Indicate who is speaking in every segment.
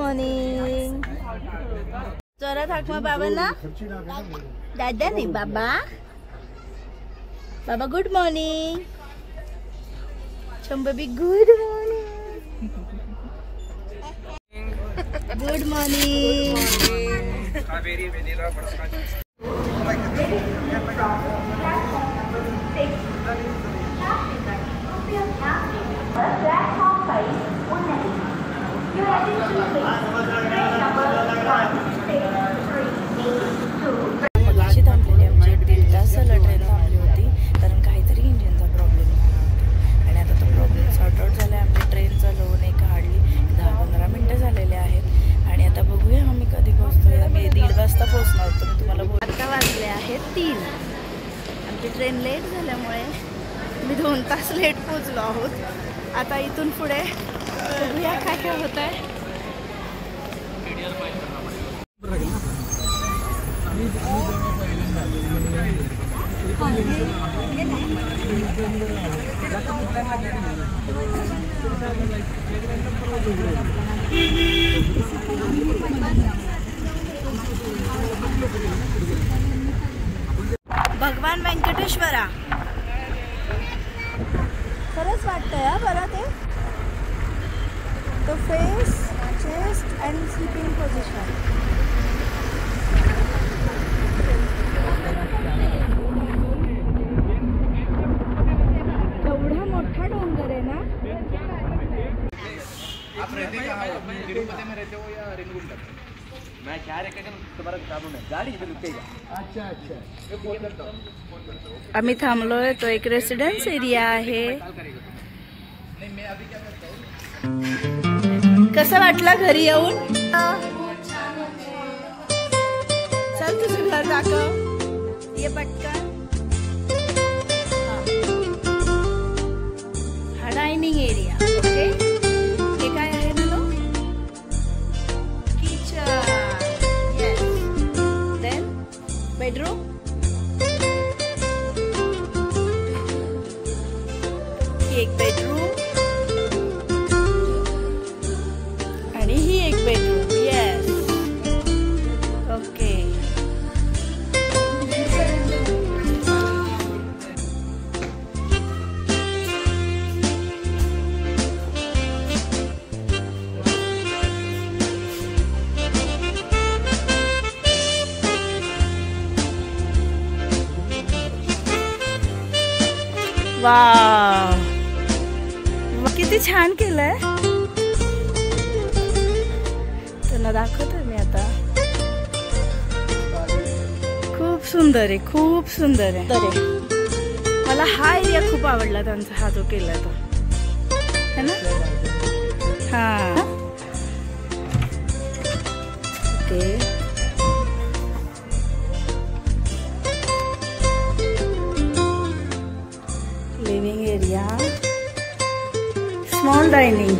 Speaker 1: Morning. जोरात हाक मग बाबांना. दादा नाही बाबा. बाबा good morning. Shambhavi good morning. Good morning.
Speaker 2: मगाशी थांबलेली आमची 1.5 तासाला ट्रेन थांबली होती कारण काहीतरी इंजिनचा प्रॉब्लेम झाला होता आणि आता तो प्रॉब्लेम सॉर्ट आउट झाला. आमची ट्रेन चालवून एक हार्डली 10-15 मिनटं झालेले आहेत आणि आता बघूया आम्ही कधी पोहोचतोय. आम्ही 1:30 वाजता पोहोचणार होतो. मी तुम्हाला
Speaker 1: आता वाजले आहेत 3. आमची ट्रेन लेट झाल्यामुळे मी 2 तास लेट पोहोचलो आहोत. आता इथून पुढे बघूया काय काय होत आहे. भगवान वेंकटेश्वरा. खरंच वाटतंय बरं ते. तो face, chest and sleeping position. एवढा मोठा डोंगर आहे ना.
Speaker 3: आप रहते कहाँ हो? तिरुपति में रहते हो या रेंगुंडा? मैं क्या रहेगा तुम्हारा काबू में गाड़ी इधर रुकेगा. अच्छा अच्छा. मैं फोन करता हूँ.
Speaker 1: आम्ही थांबलोय. तो एक रेसिडेन्स एरिया आहे.
Speaker 3: नहीं मैं अभी क्या करता हूँ.
Speaker 1: कसं वाटलं घरी येऊन? चल तुझं घर दाखव. ये पटकन. हा डायनिंग एरिया. ओके. हे काय आहे ना? किचन. येस. Then bedroom. ही एक बेडरूम आणि ही एक बेडरूम. येस. ओके. वाव. किती छान केलंय. त्यांना दाखवतो मी आता. खूप सुंदर आहे. खूप सुंदर आहे. मला हा एरिया खूप आवडला त्यांचा. हा जो केलाय तो है ना. हा okay. Living area. Small dining.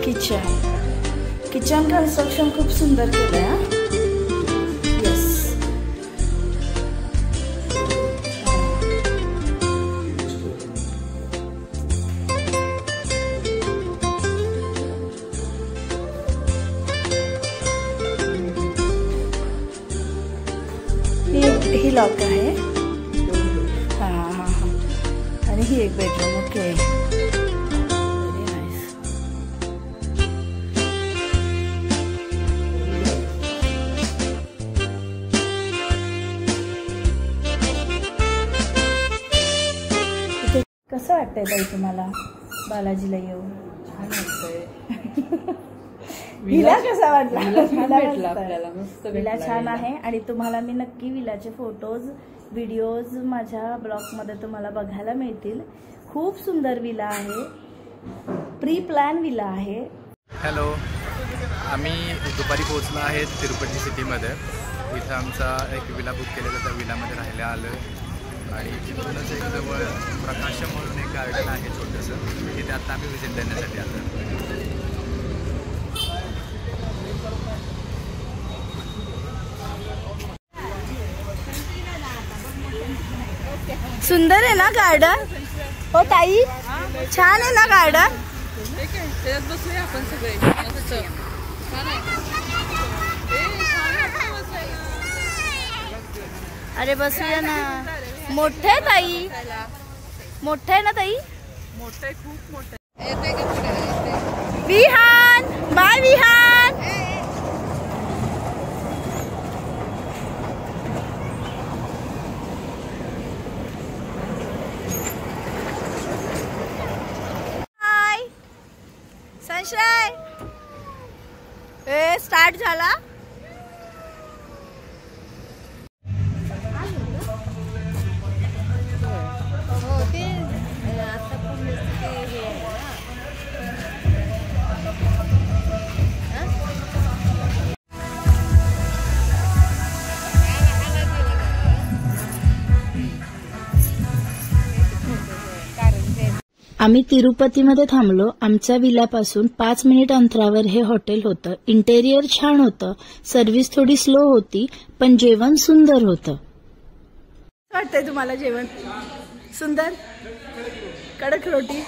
Speaker 1: Kitchen. Kitchen construction खूप सुंदर केलंय. हा येस. ही लॉक आहे. हा हा हा. आणि ही एक बेडरूम. ओके. कसं वाटतंय ताई तुम्हाला बालाजीला येऊन?
Speaker 2: छान वाटतंय.
Speaker 1: विला कसा वाटला?
Speaker 2: विला
Speaker 1: छान आहे. आणि तुम्हाला मी नक्की विलाचे फोटोज व्हिडिओज माझ्या ब्लॉगमध्ये तुम्हाला बघायला मिळतील. खूप सुंदर विला आहे. प्री प्लॅन विला आहे.
Speaker 3: हॅलो. आम्ही दुपारी पोहोचलो आहे तिरुपती सिटीमध्ये. इथं आमचा एक विला बुक केलेला. त्या विलामध्ये राहायला आलो आणि तिथूनच एक जवळ प्रकाशम म्हणून एक गार्डन आहे छोटंसं. तिथे आता आम्ही व्हिजिट देण्यासाठी आलो.
Speaker 1: सुंदर आहे ना गार्डन? हो ताई छान आहे ना गार्डन?
Speaker 2: त्याच्यात बसूया आपण सगळे मस्त. छान आहे.
Speaker 1: अरे बसूया ना. मोठे आहे ताई, मोठे आहे ना ताई.
Speaker 2: मोठे खूप मोठे. येते का पुढे?
Speaker 1: विहान बाय विहान. हाय संशय. स्टार्ट झाला. आम्ही तिरुपतीमध्ये थांबलो. आमच्या विल्यापासून 5 मिनिट अंतरावर हे हॉटेल होतं. इंटेरियर छान होतं, सर्व्हिस थोडी स्लो होती, पण जेवण सुंदर होतं. वाटतंय तुम्हाला जेवण सुंदर? कडक रोटी.